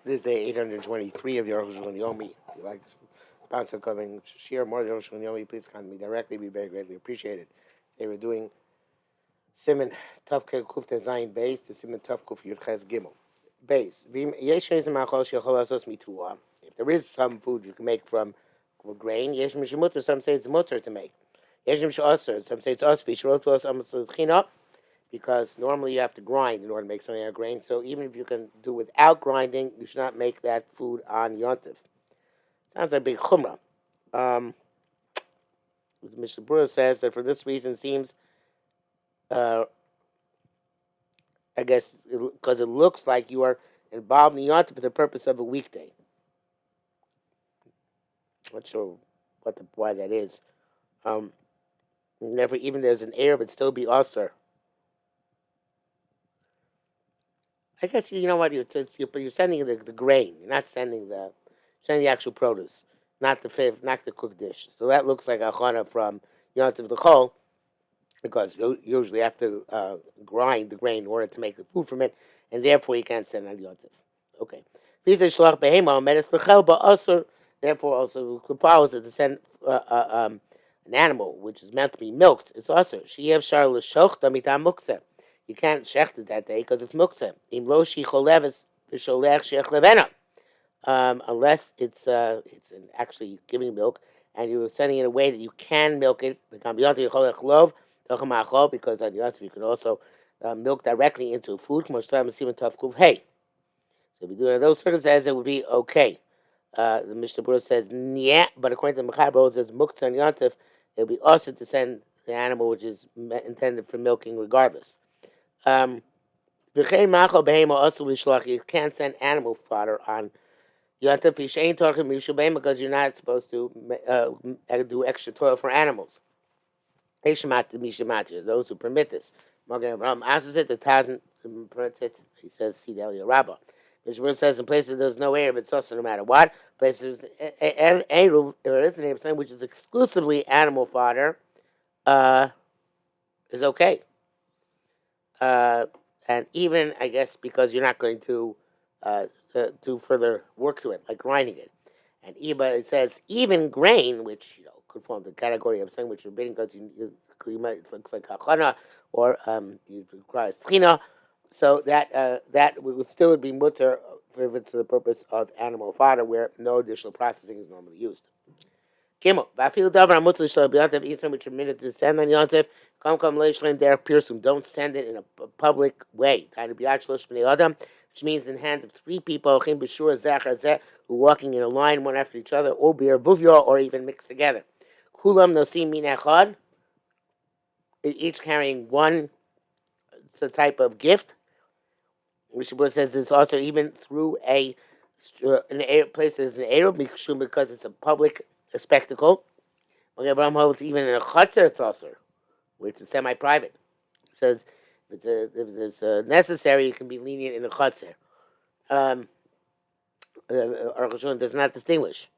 This is day 823 of the Arukh HaShulchan Yomi. If you like this sponsor coming, share more of the Arukh HaShulchan Yomi, please contact me directly. Be very greatly appreciated. They were doing Simon Tavke Kufta Zayin base to Simon Tavkuf Yudches Gimel. Base. If there is some food you can make from grain, Yesh Mishimutter, some say it's mutter to make. Yesh Mishimutter, some say it's usvi. Shirot to us because normally you have to grind in order to make something out of grain. So even if you can do without grinding, you should not make that food on Yontif. Sounds like a big chumrah. The Mishnah Berurah says that for this reason it seems, I guess, because it looks like you are involved in Yontif for the purpose of a weekday. Not sure why that is. Never, even there's an Arab, it'd still be usher. I guess you know what you're sending the grain. You're not sending the actual produce, not the cooked dish. So that looks like a chana from Yontif the Chol, because you usually have to grind the grain in order to make the food from it, and therefore you can't send on Yontif. Okay. Therefore, also follows it to send an animal which is meant to be milked. It's also she shar l'shoch damitam mukse. You can't shecht it that day because it's muktzeh. Unless it's actually giving milk, and you're sending it in a way that you can milk it. Because on the you can also milk directly into food. So if you do it in those circumstances, it would be okay. The Mishnah Berurah says, yeah, but according to the Mechaber, it says muktzeh and yontif, it would be also to send the animal which is intended for milking regardless. You can't send animal fodder on Yontif because you're not supposed to do extra toil for animals. Those who permit this. The Tazan permits it. He says, see the Rabbah. Mishmur says in places there's no air, it's also no matter what. Places there is an air which is exclusively animal fodder, is okay. And even, I guess, because you're not going to do further work to it, like grinding it. And it says even grain, which could form the category of something which you're bidding because it looks like hachana or you require tchina. So that would still be mutter if it's for the purpose of animal fodder, where no additional processing is normally used. Gimel. V'afil davar amutzli shel b'yontev isam which are minute to send on yontev. Come leishlein derech pirsum. Don't send it in a public way. Which means in the hands of three people who are walking in a line one after each other, or beer buvyo, or even mixed together. Kulam nosim min echad. Each carrying one type of gift. Mishnah says this also even through an place that is an Arab because it's a public spectacle. Abraham holds even in a chutzner it's also, which is semi-private. It says if it's necessary, you can be lenient in a chutzner. Arukh HaShulchan does not distinguish.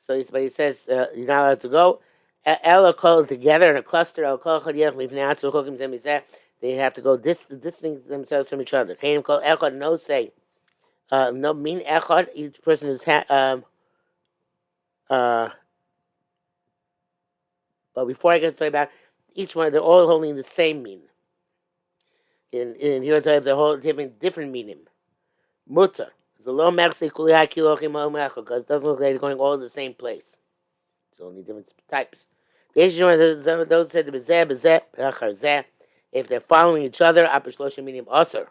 So he says you're not allowed to go. El kol together in a cluster. El kol they have to go distancing themselves from each other. Kainim kol echad no say. No mean echad. Each person is but before I get to talk about each one, they're all holding the same meaning. In here, they're holding different meaning. Mutter. The low mercy because it doesn't look like they're going all to the same place. It's only different types. Those said if they're following each other, meaning usher.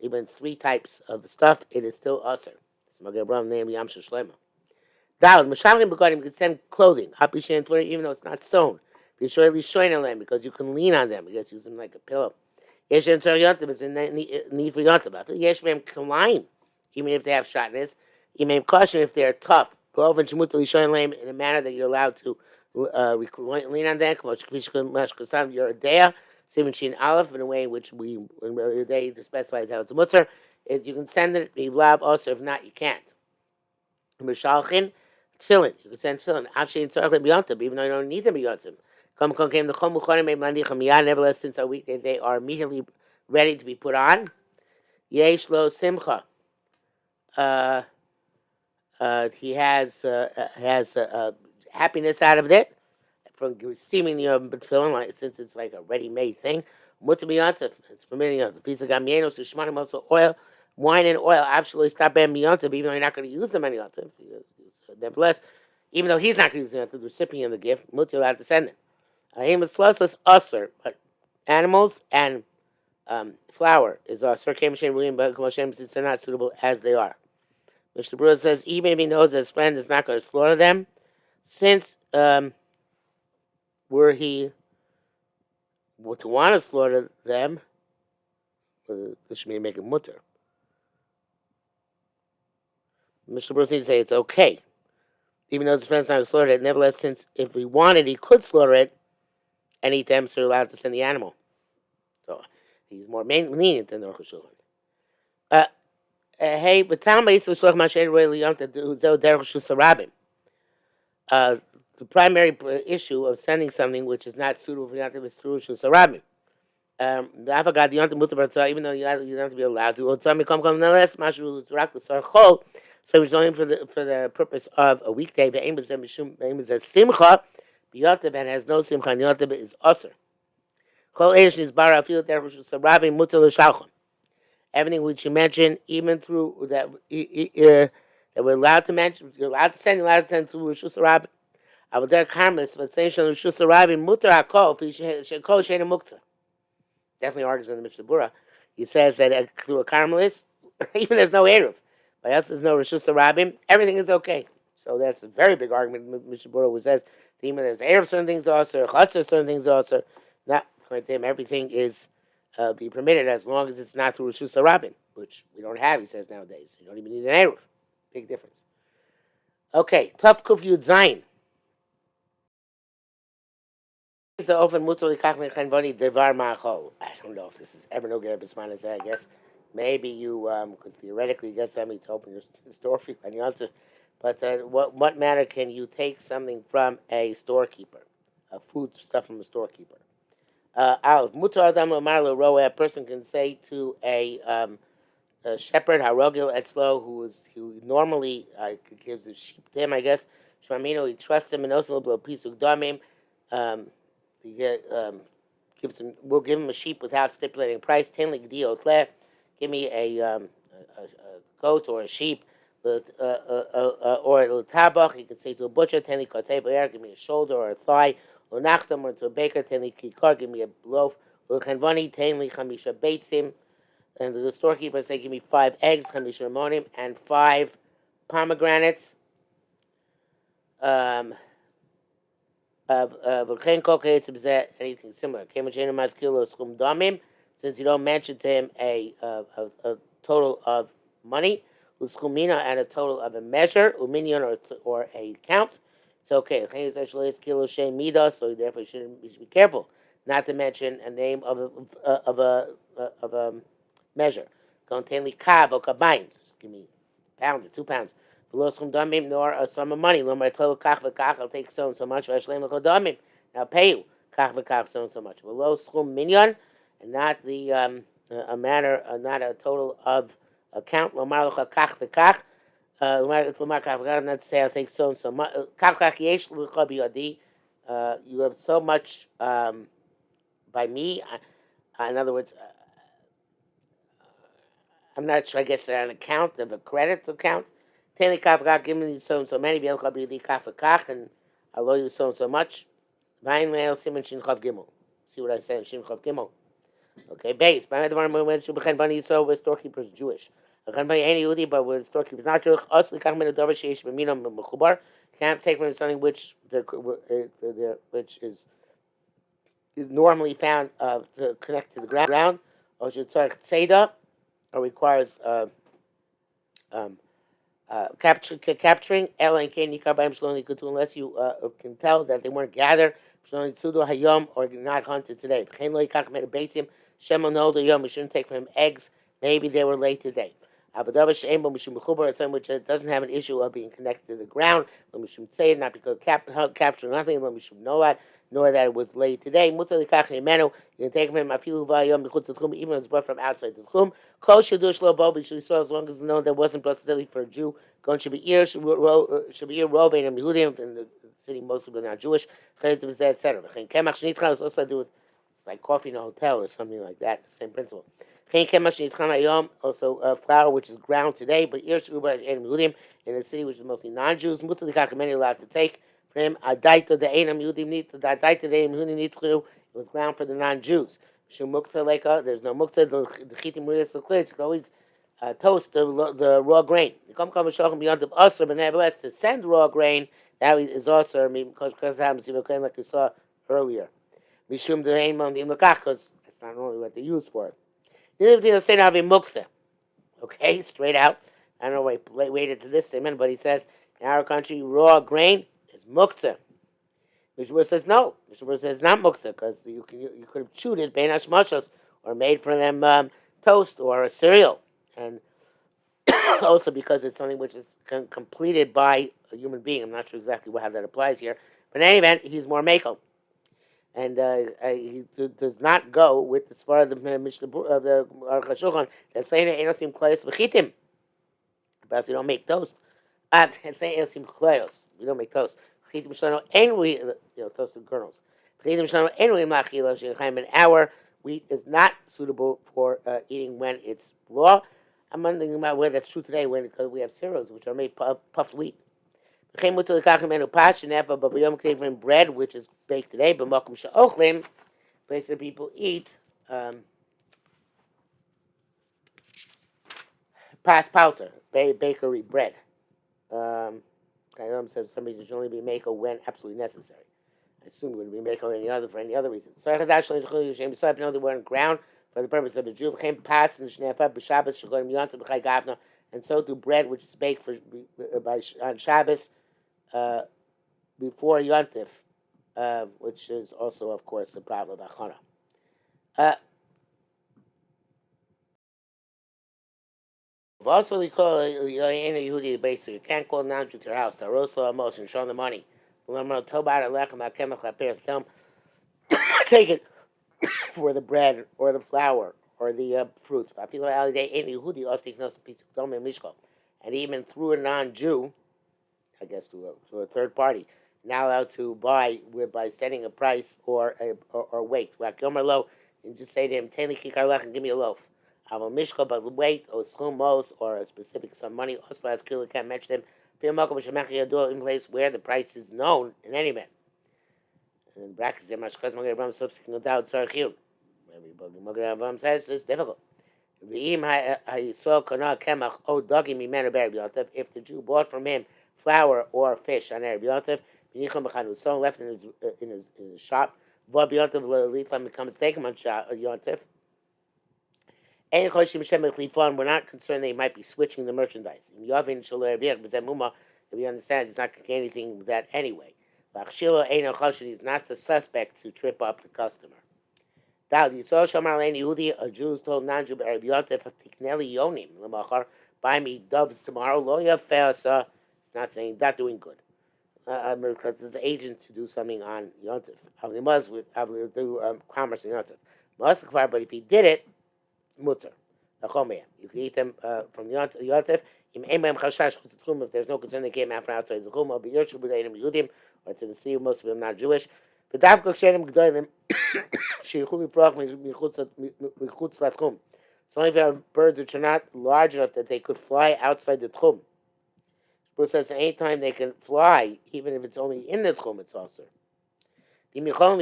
Even three types of stuff, it is still usher. You can send clothing, even though it's not sewn. Because you can lean on them. You just use them like a pillow. Is in need for yontav. Even if they have shatnez, you may caution if they're tough. In a manner that you're allowed to lean on them. You're a dea, Simon Shin Aleph, in a way in which they specifies how it's a mutter. You can send it, also if not, you can't. Mishalchin, tefillin. You can send tefillin. Even though you don't need them beyontim. Nevertheless, since our weekday, they are immediately ready to be put on. Yesh lo simcha. He has happiness out of it from receiving the tefillin, like, since it's like a ready-made thing. Mutter biyontif, it's permitting of the piece of gamienos to shmanim also oil, wine and oil. Absolutely stop being biyontif, even though you're not going to use them any yontif. Nevertheless, even though he's not going to use the recipient of the gift, mutter allowed to send it. Aim is lossless usher, but animals and flour is usher. Came Shem William, but since they're not suitable as they are. Mr. Brewer says even if he knows that his friend is not going to slaughter them, since were he to want to slaughter them, this should be make a mutter. Mr. Brewer seems to say it's okay, even though his friend's not going to slaughter it. Nevertheless, since if he wanted, he could slaughter it and eat them, so you're allowed to send the animal. So he's more lenient than the Arukh HaShulchan. Hey, but Tom Ba'is Shlach Mashen Roy Liyam to do Zel Derech Shusarabim. The primary issue of sending something which is not suitable for Yontif is through Shusarabim. I forgot the Yontif Mutar, even though you don't have to be allowed to. Otzami come nonetheless. Mashu Rak the Sarchol. So he's only for the purpose of a weekday. The aim is a simcha. Yontif and has no simcha. And Yontif is usher. Chol Eish is bara feel Derech Shusarabim Mutar L'Shalchon. Everything which you mentioned, even through that we're allowed to mention, you're allowed to send through Rishus Rabin. Avodah Karmelis, but saying Rishus Rabin mutar hakol shekol sheina mukta. Definitely argues in the Mishnah Berurah. He says that through a Karmelis, even there's no eruv. By us, there's no Rishus Rabin. Everything is okay. So that's a very big argument in the Mishnah Berurah, which says even there's eruv, certain things also, chatzar, certain things also. Not according to him, everything is. Be permitted as long as it's not through Rishus Rabin, which we don't have, he says nowadays. You don't even need an Eruv. Big difference. Okay, Tuf Kuf Yud Zayin. I don't know if this is ever no good bismanas. I guess maybe you could theoretically get somebody to open your store for you and you answer. But what manner can you take something from a storekeeper, food stuff from a storekeeper? A person can say to a shepherd, Harogil Etzlo, who normally gives the sheep to him, I guess. Shmamino, he trusts him and also a piece of damim. He we'll give him a sheep without stipulating a price. Tenlik diot, give me a goat or a sheep, or a tabach. He could say to a butcher, tenlik kotei, give me a shoulder or a thigh. Unachtam or to a baker, tenli kikar, give me a loaf. Ulchanvani, tenli chamisha beitzim. And the storekeeper say, give me 5 eggs, chamisha ramonim, and 5 pomegranates. Anything similar. Since you don't mention to him a total of money, and a total of a measure, or a count. It's okay. So therefore, you should be careful not to mention a name of a measure. Containly kav or kabayim. Just give me a pound or 2 pounds. Nor a sum of money. I'll take so and so much. I'll pay you so and so much. Minyan, and not the a manner, not a total of account. Not to say I'll take so and so much. You have so much by me. In other words, I'm not sure. I guess an account of a credit account. Give me so and so many. And I'll owe you so and so much. See what I said? Shin Chav Gimel. Okay, base. When storekeeper is Jewish. But when the storekeeper is not Jewish, can't take from something which is normally found to connect to the ground, or should start tzeda, or requires capturing. Unless you can tell that they weren't gathered, or not hunted today. We shouldn't take from him eggs. Maybe they were late today. It's something which doesn't have an issue of being connected to the ground. We should say it, not because capturing nothing. We should know that. nor that it was laid today. Mutar likach mimenu. You can take from him afilu vayom b'chutz l'tchum, even if it's brought from outside the tchum. Kol shadush lo bo b'shul Yisrael, as long as it's known that it wasn't brought steadily for a Jew. Going should be ear Rovain and Yehudim in the city, mostly but not Jewish. Etc. Kemach shnitchan is also to do with, it's like coffee in a hotel or something like that. Same principle. Also flour which is ground today, but ear shuba and Yehudim in the city which is mostly non-Jews. Mutar likach many allowed to take. For him, Adaita the Einam Yudim need the Adaita the Einam Yudim need to, it was ground for the non-Jews. Shumukta Leka, there's no mukta, the Chitim Rias the Klitz, you can always toast the raw grain. The Kom Kam Shochem beyond the Usr, but nevertheless, to send raw grain, that is also, I mean, because it happens, like we saw earlier. Mishum the Einam the Imlakach, because that's not only what they use for it. Neither say Navi Muksa. Okay, straight out. I don't know why he waited to this statement, but he says, in our country, raw grain is muktzah. Mishmur says no. Mishmur says not muktzah because you could have chewed it, bein hashmashos, or made for them toast or a cereal, and also because it's something which is completed by a human being. I'm not sure exactly how that applies here, but in any event, he's more makel, and he does not go with the svara of the Mishnah of the Arukh HaShulchan that saying that enosim klayos v'chitim, but we don't make toast. And saying enosim klayos, we don't make toast. Toasted kernels. An hour wheat is not suitable for eating when it's raw. I'm wondering about whether that's true today because we have cereals which are made puffed wheat. Bread which is baked today, place that people eat pas palter, bakery bread. I know some reasons should only be makel when absolutely necessary. I assume it would be makel for any other reason. So they weren't ground for the purpose of the Jew. And so do bread which is baked on Shabbos before Yontif, which is also, of course, a problem of Achana. Also, we call Yehudi basically. You can't call non-Jew to your house. Taroso Amos and show them the money. Tell them, take it for the bread or the flour or the fruit. And even through a non-Jew, I guess to a third party, not allowed to buy by setting a price or weight. And just say to him, and give me a loaf. Have a mishka, but weight or schumos or a specific some money. Also, as Kila can't mention them. In place where the price is known in any event. And in brackets, there much because Magar subsequent doubt Sarchim. Everybody Magar says it's difficult. If the Jew bought from him flour or fish on Erev Yontif, someone left in his shop, becomes taken on Yontif. We're not concerned they might be switching the merchandise. If he understands, he's not going to get anything with that anyway. He's not the suspect to trip up the customer. A Jew told non-Jew, buy me doves tomorrow. It's not saying not doing good. Because it's an agent to do something on Yontif. He must do commerce on Yontif. But if he did it, mutter. You can eat them from Yontif. If there's no concern they came out from outside the chum, or it's in the sea, most of them not Jewish. It's only if there are birds which are not large enough that they could fly outside the tchum. Bruce says any time they can fly, even if it's only in the tchum, it's also. Because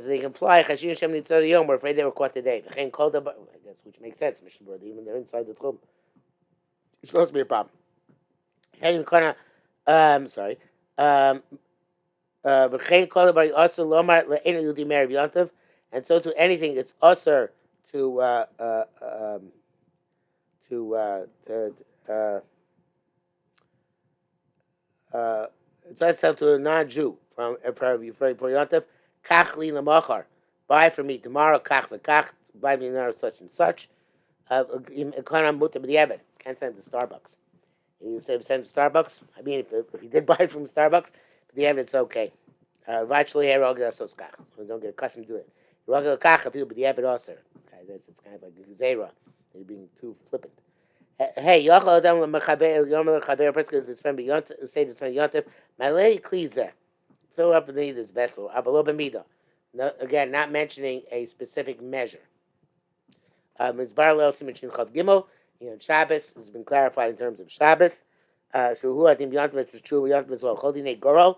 they can fly, we're afraid they were caught today. I guess, which makes sense, Mishnah Brother, even they're inside the tchum. It's supposed to be a problem. Sorry. And so to anything, it's usher to it's usher to a non-Jew for Yontif. Kachli lemachar, buy for me tomorrow. Kach v'kach, buy me another such and such. Can't send it to Starbucks. You say send to Starbucks. I mean, if you did buy it from Starbucks, the evidence okay. Virtually, so don't get accustomed to it. Rogel kacha people, but the habit also. It's kind of like zera. You're being too flippant. Hey, Yochel Adam Mechaber Yom Mechaber Pritzker his friend Beyonce say to his friend Yontif, my lady Kleezer, fill up the need this vessel. Abalo B'mida. No, again, not mentioning a specific measure. Mizbar Lel Simon Chav Gimel. Shabbos has been clarified in terms of Shabbos. So who I think Yontif is true. Yontif as well. Chodine Gorol.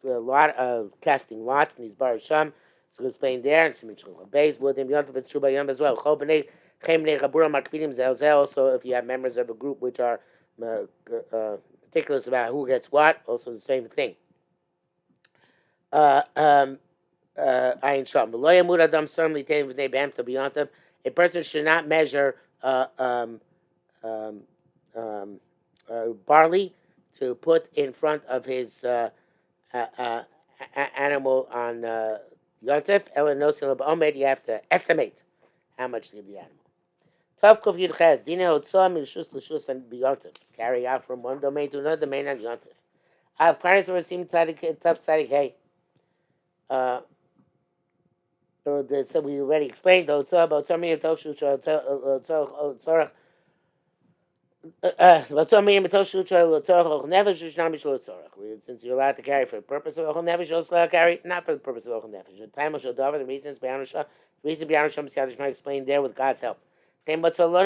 A lot of casting lots in these Bar Sham. So it's explained there. And Simon Chav Beis. With him Yontif it's true by Yom as well. Chol B'nei. Also, if you have members of a group which are meticulous about who gets what, also the same thing. Ayin Sham. A person should not measure barley to put in front of his animal on Yontif. You have to estimate how much to give the animal. Tav Kuf Yud Ches, Dina Otzah Mishus L'Shus and B'Yontif. Carry out from one domain to another domain on Yontif. Av Paris Rasim Tzadik Tav Tzadik Hey. So we already explained Otzah about Tzamir Toshu Tzorach. Since you're allowed to carry for the purpose of Ochel Nefesh, you're also allowed to carry not for the purpose of Ochel Nefesh. The time of Shadavar, the reason is the reason B'Yanu Shem Siyadish might explain there with God's help. But so we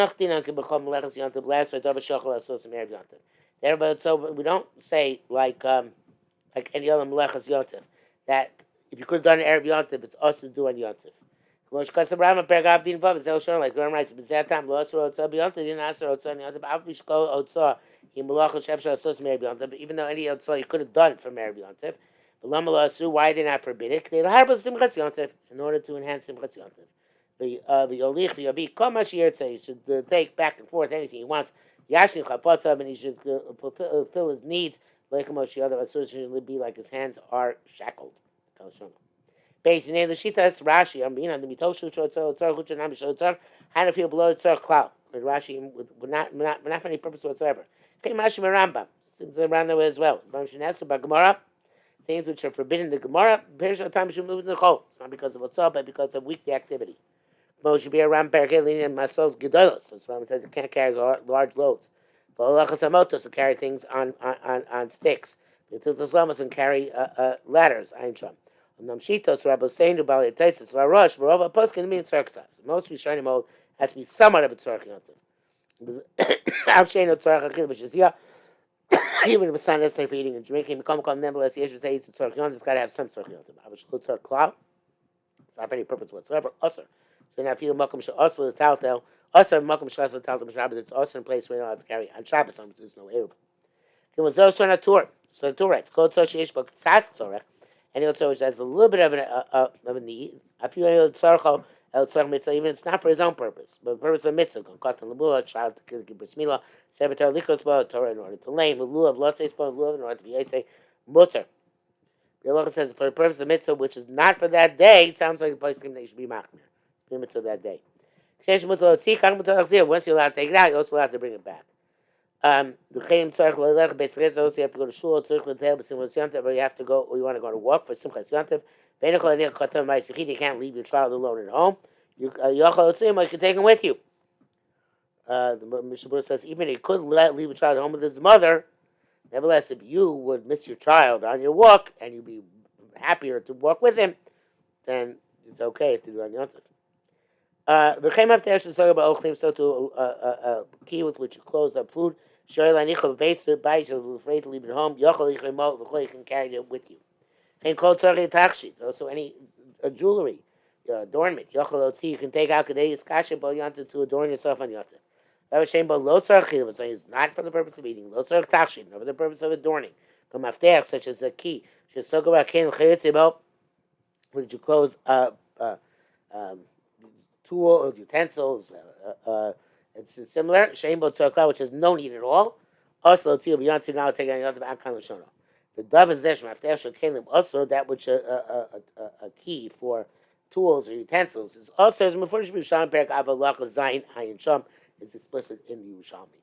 don't say like any other melechas yontif that if you could have done an Erev Yontif, it's also to do on Yontif. Like the Ram writes, even though any Otzah you could have done from Erev Yontif, but why did not forbid it? In order to enhance Simchas Yontif. The Yolich, the Yabi, Komash Yertze, he should take back and forth anything he wants. Yashni Chapotzav, and he should fulfill his needs. Like Moshe, other should be like his hands are shackled. Based in the Shitas, Rashi, the Mitoshu, how to feel below the Tzar cloud. With Rashi, with not for any purpose whatsoever. Came Rashi Rambam, since the Rambam as well. Gemara, things which are forbidden in the Gemara, it's not because of Otzah, but because of weekly activity. Moshe be around Perkelin and Masos Gedolos. That's why it says you can't carry large loads. To carry things on sticks. And carry ladders. Namshitos Rabboseinu Bali Taisis Varosh Varova Poskin means circumstance. Most Rishonim hold has to be somewhat of a tzarech yontif. Even if it's not necessary for eating and drinking, nevertheless, you should say it's a tzarech yontif. It's got to have some tzarech yontif. It's not for any purpose whatsoever. Usher. So now, if you makom usher the taltel, usher makom shlas the taltel b'Shabbos, it's usher in place where you don't have to carry on Shabbos. There's no eruv. It was also a tour. So the tour writes, "Kol tzor sheish bo k'tzas tzorech." And also which has a little bit of a need. A few tzorcho el tzorch mitzvah, even it's not for his own purpose, but the purpose of mitzvah. Katan lebula, child to give bris milah, sevatar likos bo Torah in order to lame, lulav lotzeis bo lulav in order to be yaitse mutter. The Allah says for the purpose of mitzvah, which is not for that day. It sounds like a place that you should be machmir. The mitzvah that day. Once you're allowed to take it out, you're also allowed to bring it back. The Chaim Tzarech Loilech Beis Reza, also you have to go to shul, Tzarech L'Tel B'Simchas Yontif, or you have to go, or you want to go to walk for Simchas Yontif. You can't leave your child alone at home. You can take him with you. The Mishnah says even if he could leave a child at home with his mother, nevertheless, if you would miss your child on your walk and you'd be happier to walk with him, then it's okay to do on Yontif. The Chaim After should talk about Ochlim, so to a key with which you closed up food. You're afraid to leave it home. You can carry it with you. And also any jewelry, adornment. You can take out to adorn yourself on Yontif. It's not for the purpose of eating. Not for the purpose of adorning. Such as a key. Which you close tool utensils. It's similar. Which has no need at all. Also, now take the dove is also that which a key for tools or utensils is also as is explicit in the Yerushalmi.